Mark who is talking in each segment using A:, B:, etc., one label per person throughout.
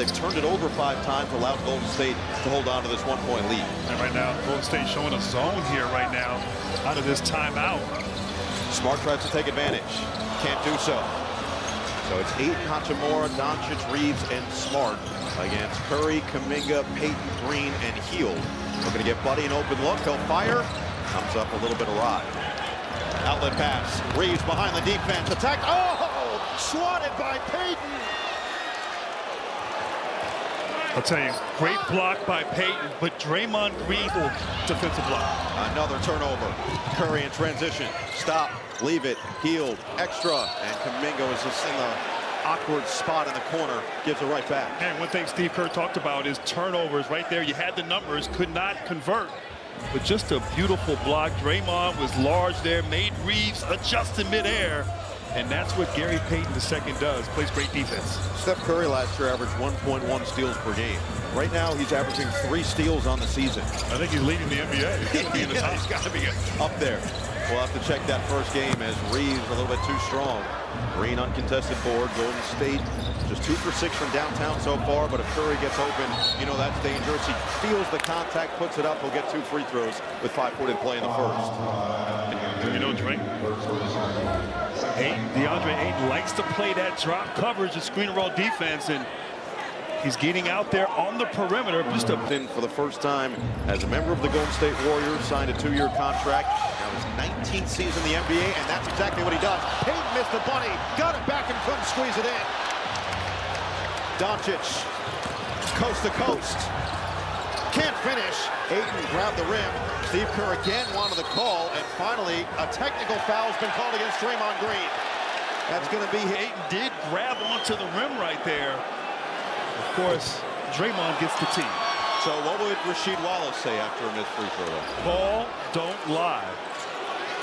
A: They've turned it over 5 times, allowed Golden State to hold on to this 1-point lead.
B: And right now, Golden State showing a zone here right now out of this timeout.
A: Smart tries to take advantage. Can't do so. So it's Ayton, Hachimura, Doncic, Reeves, and Smart against Curry, Kuminga, Payton, Green, and Hield. Looking to get Buddy an open look. He'll fire. Comes up a little bit awry. Outlet pass. Reeves behind the defense. Attacked. Oh! Swatted by Payton.
B: I'll tell you, great block by Payton, but Draymond Green, defensive block.
A: Another turnover. Curry in transition. Stop. Leave it. Hield. Extra. And Kuminga is just in the awkward spot in the corner. Gives it right back.
B: And one thing Steve Kerr talked about is turnovers right there. You had the numbers, could not convert. But just a beautiful block. Draymond was large there, made Reeves adjust in midair. And that's what Gary Payton II does, plays great defense.
A: Steph Curry last year averaged 1.1 steals per game. Right now, he's averaging 3 steals on the season.
B: I think he's leading the NBA.
A: He's got to be up there. We'll have to check that first game as Reeves a little bit too strong. Green uncontested board. Golden State just 2 for 6 from downtown so far, but if Curry gets open, you know that's dangerous. He feels the contact, puts it up. He'll get 2 free throws with 5:40 to play in the first.
B: You know, Drake, DeAndre Ayton likes to play that drop coverage and screen and roll defense, and he's getting out there on the perimeter. Just
A: in for the first time as a member of the Golden State Warriors, signed a 2-year contract. Now his 19th season in the NBA, and that's exactly what he does. Payton missed the bunny, got it back and couldn't squeeze it in. Doncic, coast to coast. Can't finish. Ayton grabbed the rim. Steve Kerr again wanted the call, and finally a technical foul has been called against Draymond Green. That's going to be
B: Ayton did grab onto the rim right there. Of course, Draymond gets the tee.
A: So what would Rasheed Wallace say after a missed free throw?
B: Ball don't lie.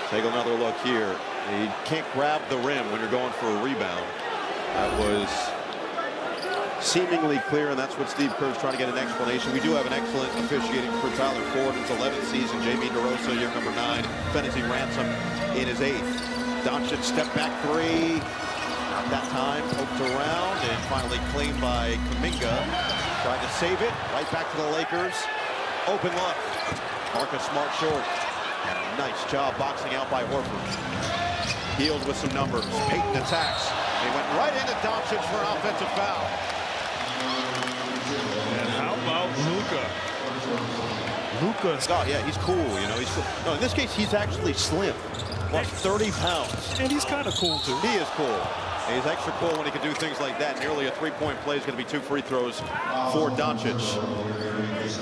A: Take another look here. You can't grab the rim when you're going for a rebound. That was seemingly clear, and that's what Steve Kerr's trying to get an explanation. We do have an excellent officiating for Tyler Ford. It's 11th season. Jamie DeRosa, year number 9. Fennessy Ransom in his 8th. Doncic step back 3. Not that time. Poked around and finally claimed by Kuminga. Tried to save it. Right back to the Lakers. Open look. Marcus Smart short. And a nice job boxing out by Horford. Hield with some numbers. Payton attacks. He went right into Doncic for an offensive foul.
B: And how about Luka?
A: Oh, yeah, he's cool, you know. He's cool. No, in this case, he's actually slim. Lost 30 pounds.
B: And he's kind of cool, too.
A: He is cool. He's extra cool when he can do things like that. Nearly a 3-point play is going to be 2 free throws for Doncic.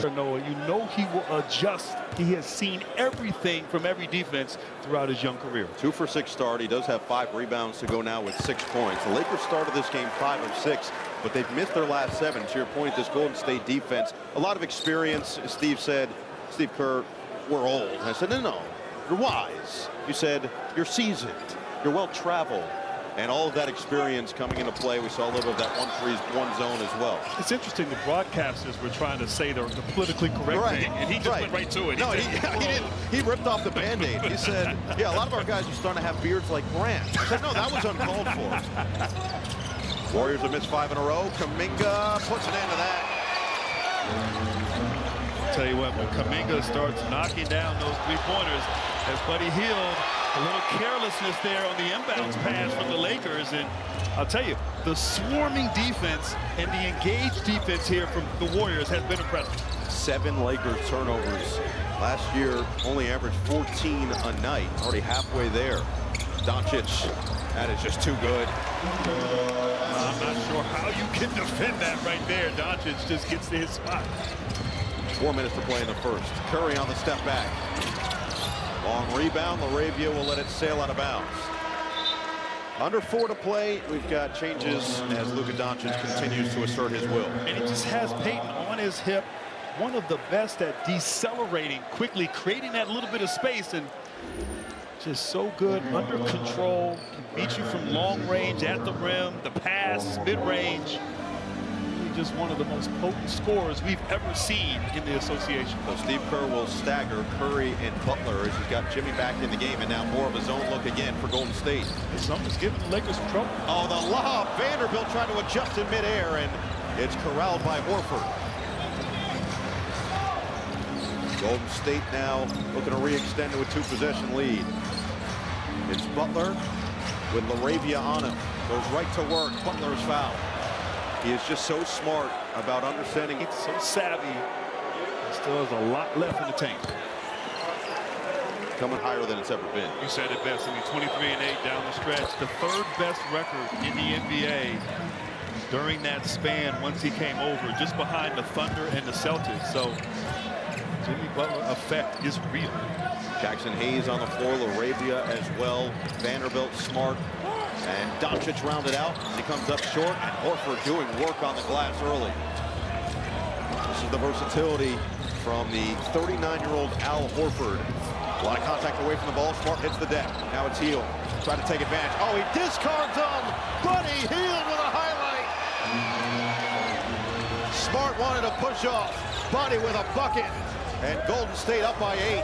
B: You know he will adjust. He has seen everything from every defense throughout his young career.
A: 2 for 6 start. He does have 5 rebounds to go now with 6 points. The Lakers started this game 5 of 6, but they've missed their last 7. To your point, this Golden State defense, a lot of experience. Steve said, Steve Kerr, we're old. I said, no, you're wise. You said, you're seasoned. You're well-traveled. And all of that experience coming into play, we saw a little of that 1-3-1 zone as well.
B: It's interesting, the broadcasters were trying to say the politically correct thing, and he just went right to it.
A: No, he didn't. He ripped off the Band-Aid. He said, yeah, a lot of our guys are starting to have beards like Grant. I said, no, that was uncalled for. Warriors have missed 5 in a row. Kuminga puts an end to that.
B: I'll tell you what, when Kuminga starts knocking down those 3-pointers, as Buddy Hield, a little carelessness there on the inbounds pass from the Lakers, and I'll tell you, the swarming defense and the engaged defense here from the Warriors has been impressive.
A: 7 Lakers turnovers. Last year, only averaged 14 a night. Already halfway there. Doncic, that is just too good.
B: I'm not sure how you can defend that right there. Doncic just gets to his spot.
A: 4 minutes to play in the first. Curry on the step back. Long rebound. LaRavia will let it sail out of bounds. Under 4 to play. We've got changes as Luka Doncic continues to assert his will.
B: And he just has Payton on his hip. One of the best at decelerating quickly, creating that little bit of space, and just so good under control. Can beat you from long range, at the rim, the pass, mid-range. Just one of the most potent scorers we've ever seen in the association.
A: So Steve Kerr will stagger Curry and Butler as he's got Jimmy back in the game, and now more of a zone look again for Golden State.
B: Something's giving the Lakers trouble.
A: Oh, the lob. Vanderbilt trying to adjust in midair, and It's corralled by Horford. Golden State now looking to re-extend to a 2-possession lead. It's Butler with LaRavia on him. Goes right to work. Butler's foul. He is just so smart about understanding.
B: He's so savvy. He still has a lot left in the tank.
A: Coming higher than it's ever been.
B: You said it best. I mean, 23-8 down the stretch. The 3rd best record in the NBA during that span once he came over, just behind the Thunder and the Celtics. So Jimmy Butler effect is real.
A: Jackson Hayes on the floor, LaRavia as well. Vanderbilt smart. And Doncic rounded out. He comes up short, and Horford doing work on the glass early. This is the versatility from the 39-year-old Al Horford. A lot of contact away from the ball. Smart hits the deck. Now it's Hield. Trying to take advantage. Oh, he discards him. Buddy Hield with a highlight. Smart wanted to push off. Buddy with a bucket. And Golden State up by 8.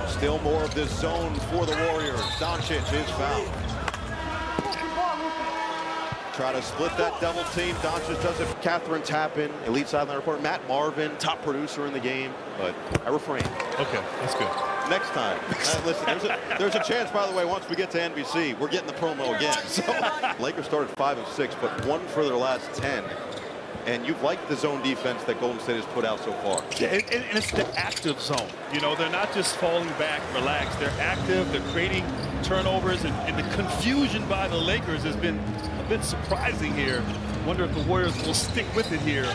A: Still more of this zone for the Warriors. Doncic is fouled. Try to split that double team. Doncic does it. Catherine Tappan, elite sideline reporter. Matt Marvin, top producer in the game. But I refrain.
B: Okay, that's good.
A: Next time. Listen, there's a chance, by the way, once we get to NBC, we're getting the promo again. So Lakers started 5 of 6, but 1 for their last 10. And you've liked the zone defense that Golden State has put out so far.
B: Yeah, and it's the active zone. You know, they're not just falling back, relaxed. They're active. They're creating turnovers, and the confusion by the Lakers has been a bit surprising here. Wonder if the Warriors will stick with it here.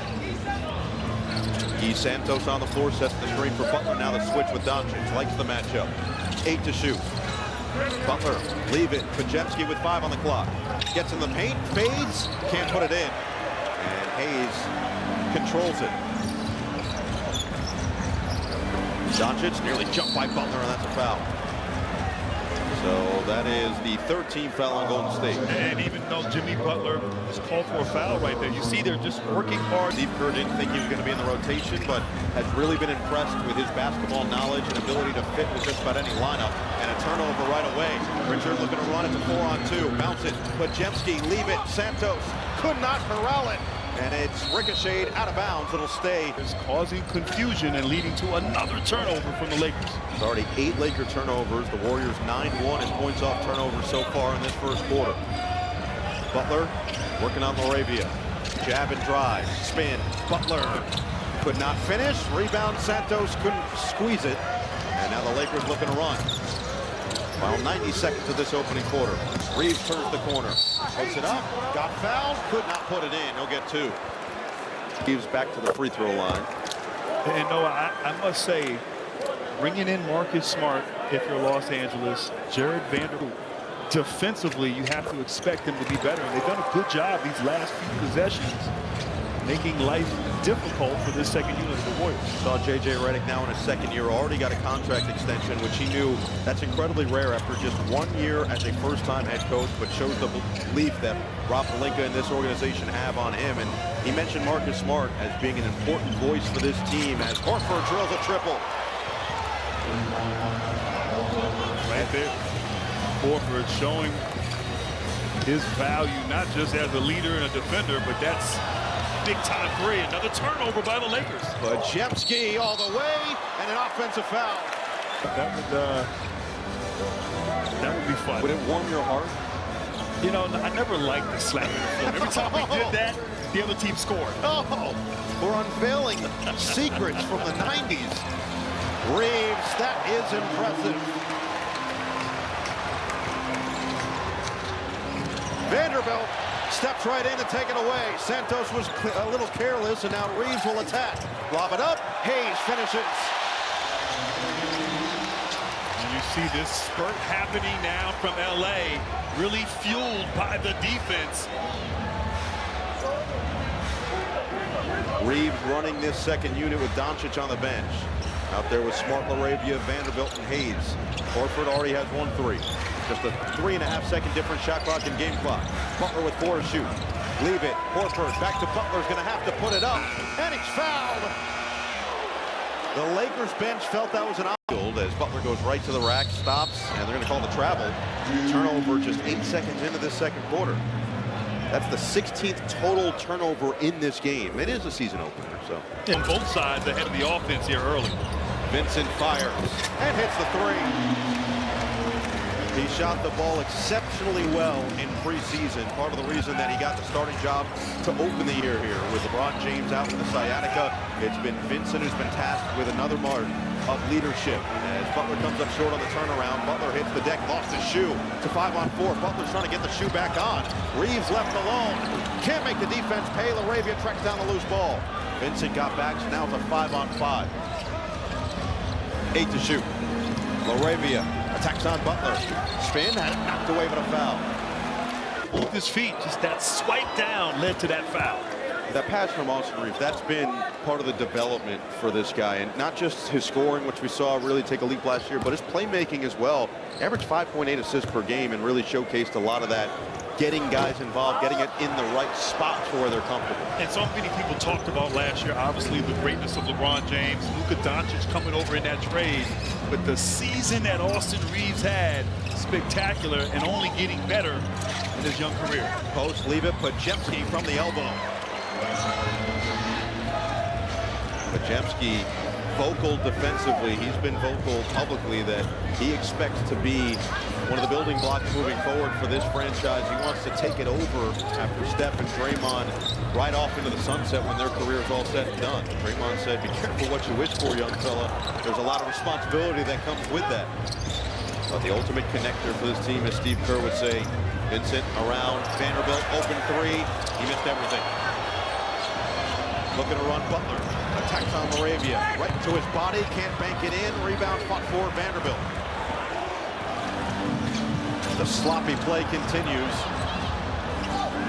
A: Santos on the floor, sets the screen for Butler. Now the switch with Doncic. Likes the matchup. 8 to shoot. Butler, leave it. Podziemski with 5 on the clock. Gets in the paint, fades, can't put it in. And Hayes controls it. Doncic nearly jumped by Butler, and that's a foul. So that is the 13th foul on Golden State.
B: And even though Jimmy Butler was called for a foul right there, you see they're just working hard.
A: Steve Kerr didn't think he was going to be in the rotation, but has really been impressed with his basketball knowledge and ability to fit with just about any lineup. And a turnover right away. Richard looking to run it to 4-on-2. Bounce it. Podziemski, leave it. Santos could not corral it. And it's ricocheted out of bounds. It'll stay.
B: It's causing confusion and leading to another turnover from the Lakers.
A: It's already 8 Laker turnovers. The Warriors 9-1 in points off turnovers so far in this first quarter. Butler working on LaRavia. Jab and drive. Spin. Butler could not finish. Rebound. Santos couldn't squeeze it. And now the Lakers looking to run. Final 90 seconds of this opening quarter. Reeves turns the corner. Puts it up. Got fouled. Could not put it in. He'll get 2. Reeves back to the free throw line.
B: And Noah, I must say, bringing in Marcus Smart if you're Los Angeles, Jared Vanderbilt, defensively, you have to expect them to be better. And they've done a good job these last few possessions, making life difficult for this second unit of the Warriors.
A: Saw J.J. Redick now in his second year, already got a contract extension, which he knew that's incredibly rare after just 1 year as a first-time head coach, but shows the belief that Rob Pelinka and this organization have on him. And he mentioned Marcus Smart as being an important voice for this team as Horford drills a triple.
B: Right there, Horford showing his value not just as a leader and a defender, but that's big-time 3. Another turnover by the Lakers.
A: Podziemski all the way, and an offensive foul.
B: That would be fun.
A: Would it warm your heart?
B: You know, I never liked the slap in the film. Every time we did that, the other team scored.
A: Oh, we're unveiling secrets from the 90s. Reeves, that is impressive. Vanderbilt steps right in to take it away. Santos was a little careless, and now Reeves will attack. Lob it up. Hayes finishes.
B: And you see this spurt happening now from L.A., really fueled by the defense.
A: Reeves running this second unit with Doncic on the bench. Out there with Smart, LaRavia, Vanderbilt, and Hayes. Horford already has 1-3. Just a 3.5-second difference shot clock and game clock. Butler with 4 to shoot. Leave it. Horford back to Butler's going to have to put it up. And he's fouled. The Lakers bench felt that was an outfield as Butler goes right to the rack, stops, and they're going to call the travel. Turnover just 8 seconds into this second quarter. That's the 16th total turnover in this game. It is a season opener, so.
B: And both sides ahead of the offense here early.
A: Vincent fires and hits the three. He shot the ball exceptionally well in preseason. Part of the reason that he got the starting job to open the year here. With LeBron James out with the sciatica, it's been Vincent who's been tasked with another mark of leadership. As Butler comes up short on the turnaround, Butler hits the deck, lost his shoe to 5-on-4. Butler's trying to get the shoe back on. Reeves left alone. Can't make the defense pay. LaRavia tracks down the loose ball. Vincent got back, so now it's a 5-on-5. 8 to shoot. LaRavia attacks on Butler. Spin, had it knocked away, but a foul.
B: With his feet, just that swipe down led to that foul.
A: That pass from Austin Reeves, that's been part of the development for this guy. And not just his scoring, which we saw really take a leap last year, but his playmaking as well. Averaged 5.8 assists per game and really showcased a lot of that, getting guys involved, getting it in the right spots where they're comfortable.
B: And so many people talked about last year, obviously, the greatness of LeBron James, Luka Doncic coming over in that trade. But the season that Austin Reeves had, spectacular and only getting better in his young career.
A: Post, leave it, Pajemski from the elbow. Pajemski, vocal defensively. He's been vocal publicly that he expects to be one of the building blocks moving forward for this franchise. He wants to take it over after Steph and Draymond right off into the sunset when their career is all said and done. Draymond said, be careful what you wish for, young fella. There's a lot of responsibility that comes with that. But the ultimate connector for this team, as Steve Kerr would say, Vincent around Vanderbilt, open three. He missed everything. Looking to run Butler. Attacks on LaRavia. Right to his body. Can't bank it in. Rebound fought for Vanderbilt. The sloppy play continues.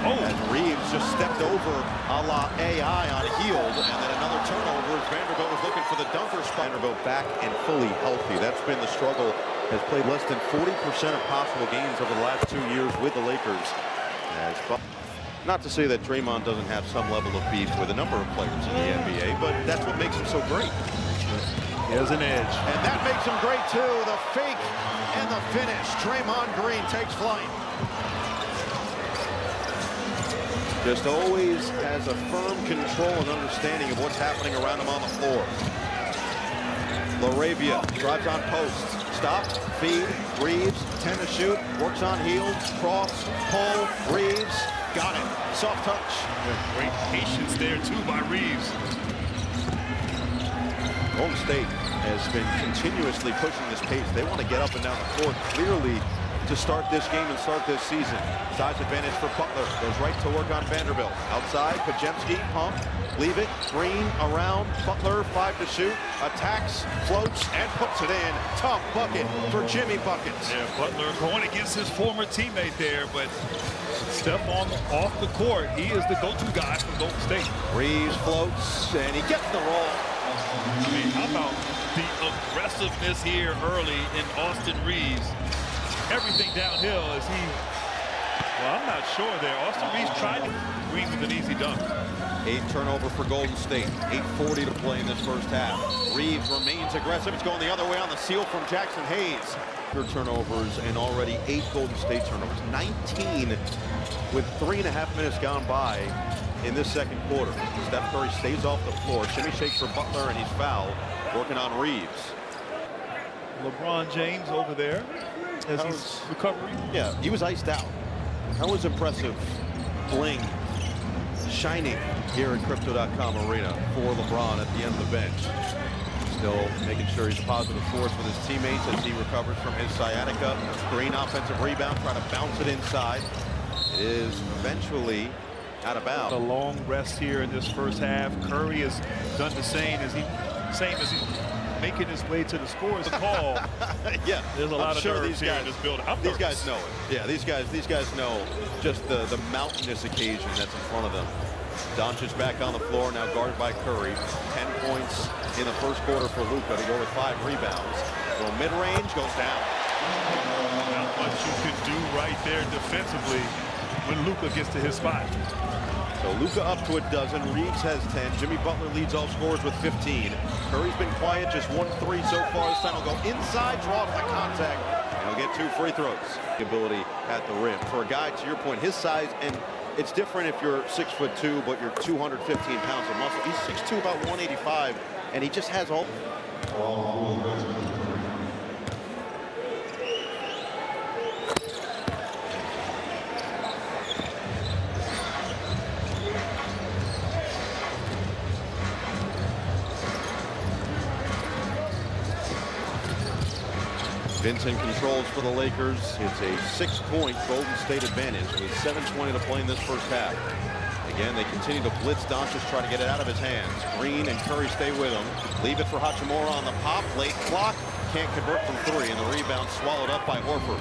A: And Reeves just stepped over a la AI on Hield. And then another turnover as Vanderbilt was looking for the dunker spot. Vanderbilt back and fully healthy. That's been the struggle. Has played less than 40% of possible games over the last 2 years with the Lakers. Not to say that Draymond doesn't have some level of beef with a number of players in the NBA, but that's what makes him so great.
B: He has an edge.
A: And that makes him great, too. The fake and the finish. Draymond Green takes flight. Just always has a firm control and understanding of what's happening around him on the floor. LaRavia drives on post. Stop, feed, Reeves, 10 to shoot, works on Hield, cross, pull, Reeves. Got it. Soft touch.
B: Great patience there, too, by Reeves.
A: Golden State has been continuously pushing this pace. They want to get up and down the court clearly to start this game and start this season. Size advantage for Butler. Goes right to work on Vanderbilt. Outside, Pajemski, pump, leave it. Green around. Butler, 5 to shoot. Attacks, floats, and puts it in. Tough bucket for Jimmy Buckets.
B: Yeah, Butler going against his former teammate there, but Steph off the court. He is the go-to guy for Golden State.
A: Reeves floats, and he gets the roll.
B: I mean, how about the aggressiveness here early in Austin Reeves? Everything downhill as he, well, I'm not sure there. Austin Reeves tried to Green with an easy dunk.
A: 8 turnover for Golden State. 8:40 to play in this first half. Reeves remains aggressive. It's going the other way on the seal from Jackson Hayes. Turnovers and already 8 Golden State turnovers. 19 with 3.5 minutes gone by in this second quarter. Steph Curry stays off the floor. Shimmy shake for Butler, and he's fouled. Working on Reeves.
B: LeBron James over there as he's recovering.
A: Yeah, he was iced out. That was impressive. Bling shining here at Crypto.com Arena for LeBron at the end of the bench. Still making sure he's a positive force with his teammates as he recovers from his sciatica. Green offensive rebound, trying to bounce it inside. It is eventually out of bounds.
B: A long rest here in this first half. Curry has done the same as he's making his way to the scores call.
A: Yeah,
B: there's a lot of
A: sure
B: nerves here in this building.
A: These guys know it. Yeah, these guys know just the mountainous occasion that's in front of them. Doncic back on the floor, now guarded by Curry. 10 points in the first quarter for Luka to go with 5 rebounds. Go mid-range, goes down.
B: Not much you can do right there defensively when Luka gets to his spot.
A: So Luka up to a dozen, Reeves has 10, Jimmy Butler leads all scorers with 15. Curry's been quiet, just 1 3 so far. This time he'll go inside, draws the contact, and he'll get 2 free throws. The ability at the rim. For a guy, to your point, his size and It's different if you're 6'2", but you're 215 pounds of muscle. He's 6'2", about 185, and he just has all. Vincent controls for the Lakers. It's a 6-point Golden State advantage with 7:20 to play in this first half. Again, they continue to blitz Doncic, try to get it out of his hands. Green and Curry stay with him. Leave it for Hachimura on the pop. Late clock. Can't convert from three, and the rebound swallowed up by Horford.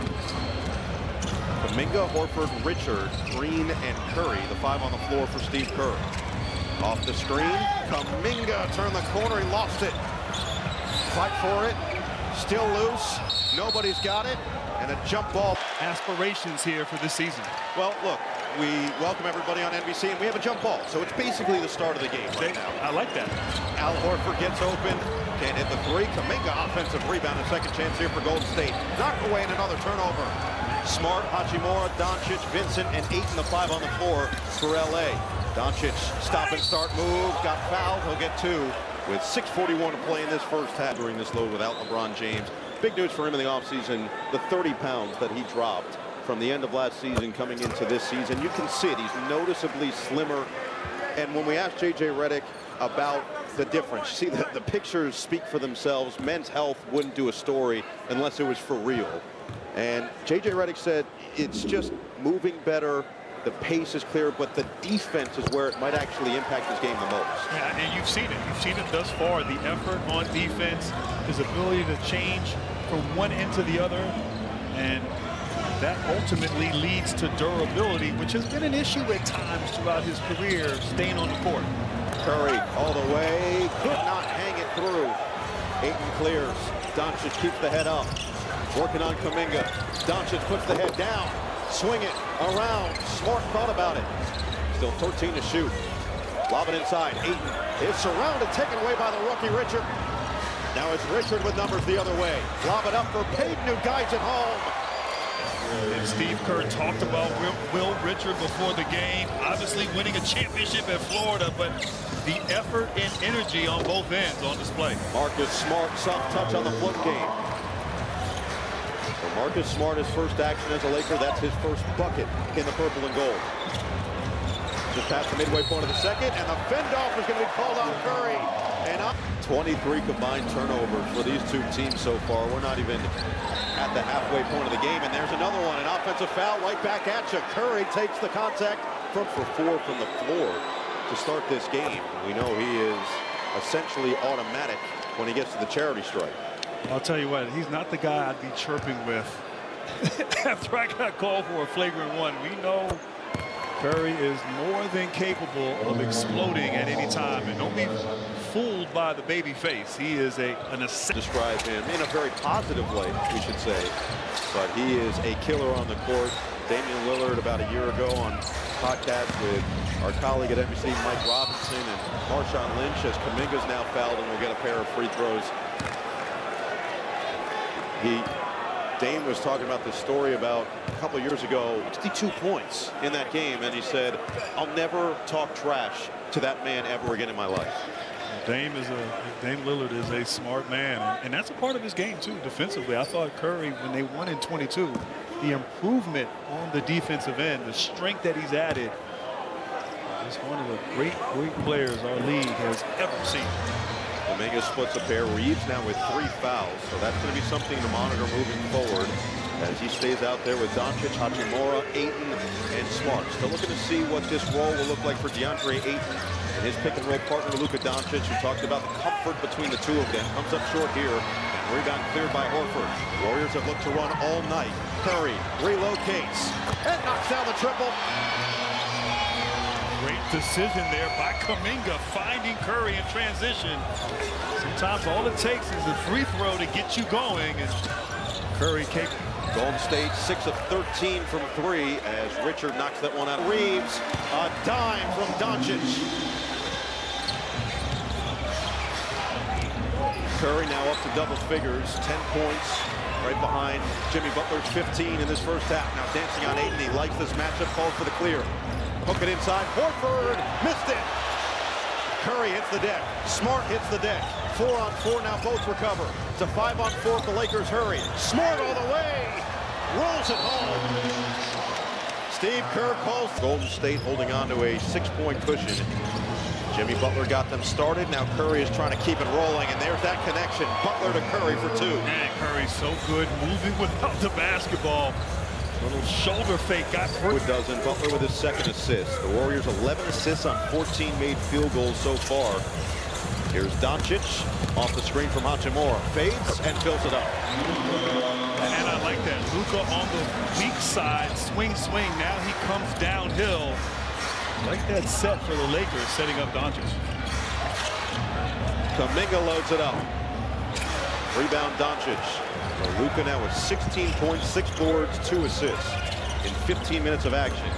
A: Kuminga, Horford, Richard, Green, and Curry, the five on the floor for Steve Kerr. Off the screen, Kuminga turned the corner. He lost it. Fight for it. Still loose. Nobody's got it. And a jump ball.
B: Aspirations here for this season.
A: Well, look, we welcome everybody on NBC, and we have a jump ball. So it's basically the start of the game right now.
B: I like that.
A: Al Horford gets open. Can't hit the three. Kuminga offensive rebound. A second chance here for Golden State. Knocked away and another turnover. Smart, Hachimura, Doncic, Vincent, and Ayton, the five on the floor for LA. Doncic, stop and start move. Got fouled. He'll get two with 6:41 to play in this first half during this load without LeBron James. Big news for him in the offseason, the 30 pounds that he dropped from the end of last season coming into this season. You can see it. He's noticeably slimmer. And when we asked J.J. Redick about the difference, see, the pictures speak for themselves. Men's Health wouldn't do a story unless it was for real. And J.J. Redick said it's just moving better. The pace is clear, but the defense is where it might actually impact his game the most.
B: Yeah, and you've seen it. You've seen it thus far. The effort on defense, his ability to change from one end to the other, and that ultimately leads to durability, which has been an issue at times throughout his career, staying on the court.
A: Curry all the way, could not hang it through. Ayton clears. Doncic keeps the head up. Working on Kuminga. Doncic puts the head down. Swing it around. Smart thought about it. Still 13 to shoot. Lob it inside. Ayton is surrounded, taken away by the rookie Richard. Now it's Richard with numbers the other way. Lob it up for Payton, who guides it home.
B: And Steve Kerr talked about Will Richard before the game, obviously winning a championship at Florida, but the effort and energy on both ends on display.
A: Marcus Smart, soft touch on the flip game. For Marcus Smart, his first action as a Laker, that's his first bucket in the purple and gold. Just past the midway point of the second, and the fend-off is going to be called on Curry. And up 23 combined turnovers for these two teams so far. We're not even at the halfway point of the game, and there's another one, an offensive foul right back at you. Curry takes the contact for four from the floor to start this game. We know he is essentially automatic when he gets to the charity stripe.
B: I'll tell you what, he's not the guy I'd be chirping with after I got called for a flagrant one. We know Curry is more than capable of exploding at any time, and don't be fooled by the baby face. He is
A: describe him in a very positive way, we should say, but he is a killer on the court. Damian Lillard about a year ago on podcast with our colleague at NBC, Mike Robinson, and Marshawn Lynch, as Kuminga's now fouled and will get a pair of free throws. Dame was talking about this story about a couple years ago, 62 points in that game, and he said, I'll never talk trash to that man ever again in my life.
B: Dame Lillard is a smart man, and that's a part of his game too, defensively. I thought Curry, when they won in 22, the improvement on the defensive end, the strength that he's added, is one of the great players our league has ever seen.
A: Kuminga splits a pair. Reeves now with 3 fouls, so that's going to be something to monitor moving forward as he stays out there with Doncic, Hachimura, Ayton, and Smart. Still looking to see what this role will look like for DeAndre Ayton and his pick-and-roll partner, Luka Doncic, who talked about the comfort between the two of them. Comes up short here, and rebound cleared by Horford. Warriors have looked to run all night. Curry relocates and knocks down the triple.
B: Great decision there by Kuminga, finding Curry in transition. Sometimes all it takes is a free throw to get you going, and Curry capable.
A: Golden State 6 of 13 from 3 as Richard knocks that one out. Reeves, a dime from Doncic. Curry now up to double figures, 10 points, right behind Jimmy Butler's 15 in this first half. Now dancing on Ayton, he likes this matchup, calls for the clear. Hook it inside. Horford missed it. Curry hits the deck. Smart hits the deck. 4-on-4 now, both recover. It's a 5-on-4 if the Lakers hurry. Smart all the way. Rolls it home. Steve Kerr calls. Golden State holding on to a 6-point cushion. Jimmy Butler got them started. Now Curry is trying to keep it rolling, and there's that connection. Butler to Curry for 2.
B: Man, Curry's so good moving without the basketball. Little shoulder fake got first.
A: Dozen. Butler with his 2nd assist. The Warriors 11 assists on 14 made field goals so far. Here's Doncic off the screen from Hachimura. Fades and fills it up.
B: And I like that. Luka on the weak side. Swing. Now he comes downhill. Like that set for the Lakers, setting up Doncic.
A: Kuminga loads it up. Rebound Doncic. So Luka now with 16 points, 6 boards, 2 assists in 15 minutes of action.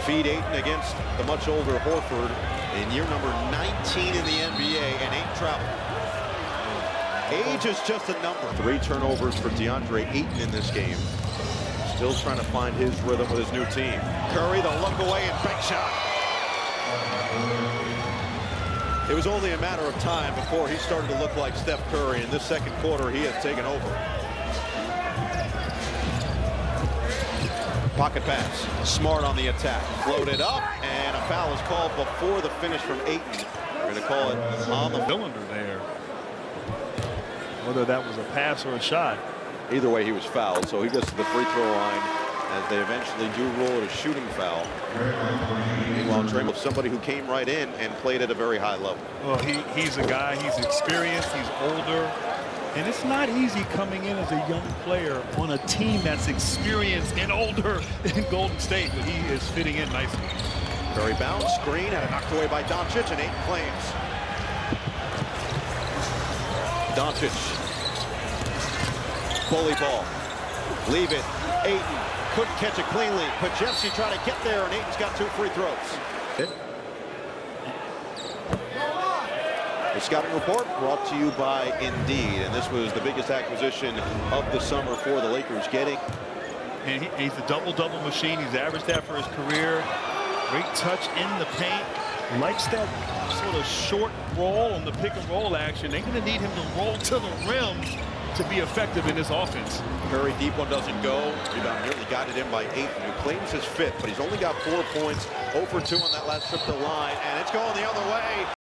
A: Feed Ayton against the much older Horford in year number 19 in the NBA and 8 travel. Age is just a number. 3 turnovers for DeAndre Ayton in this game. Still trying to find his rhythm with his new team. Curry, the look away and bank shot. It was only a matter of time before he started to look like Steph Curry. In this second quarter, he has taken over. Pocket pass. Smart on the attack. Floated up, and a foul is called before the finish from Ayton. We're going to call it on the
B: cylinder there. Whether that was a pass or a shot.
A: Either way, he was fouled, so he gets to the free throw line as they eventually do rule it a shooting foul. Meanwhile, Draymond, somebody who came right in and played at a very high level.
B: Well, he's a guy, he's experienced, he's older, and it's not easy coming in as a young player on a team that's experienced and older in Golden State, but he is fitting in nicely.
A: Curry bounce, screen, had it knocked away by Doncic, and Ayton claims. Doncic. Bully ball. Leave it. Ayton couldn't catch it cleanly. Pajewski trying to get there, and Ayton's got 2 free throws. The scouting report brought to you by Indeed, and this was the biggest acquisition of the summer for the Lakers, getting.
B: And he's a double-double machine. He's averaged that for his career. Great touch in the paint. Likes that sort of short roll on the pick-and-roll action. They're going to need him to roll to the rim to be effective in this offense.
A: Curry, deep one doesn't go. Rebound nearly guided in by Ayton, who claims his 5th, but he's only got 4 points. 0 for 2 on that last trip to the line, and it's going the other way.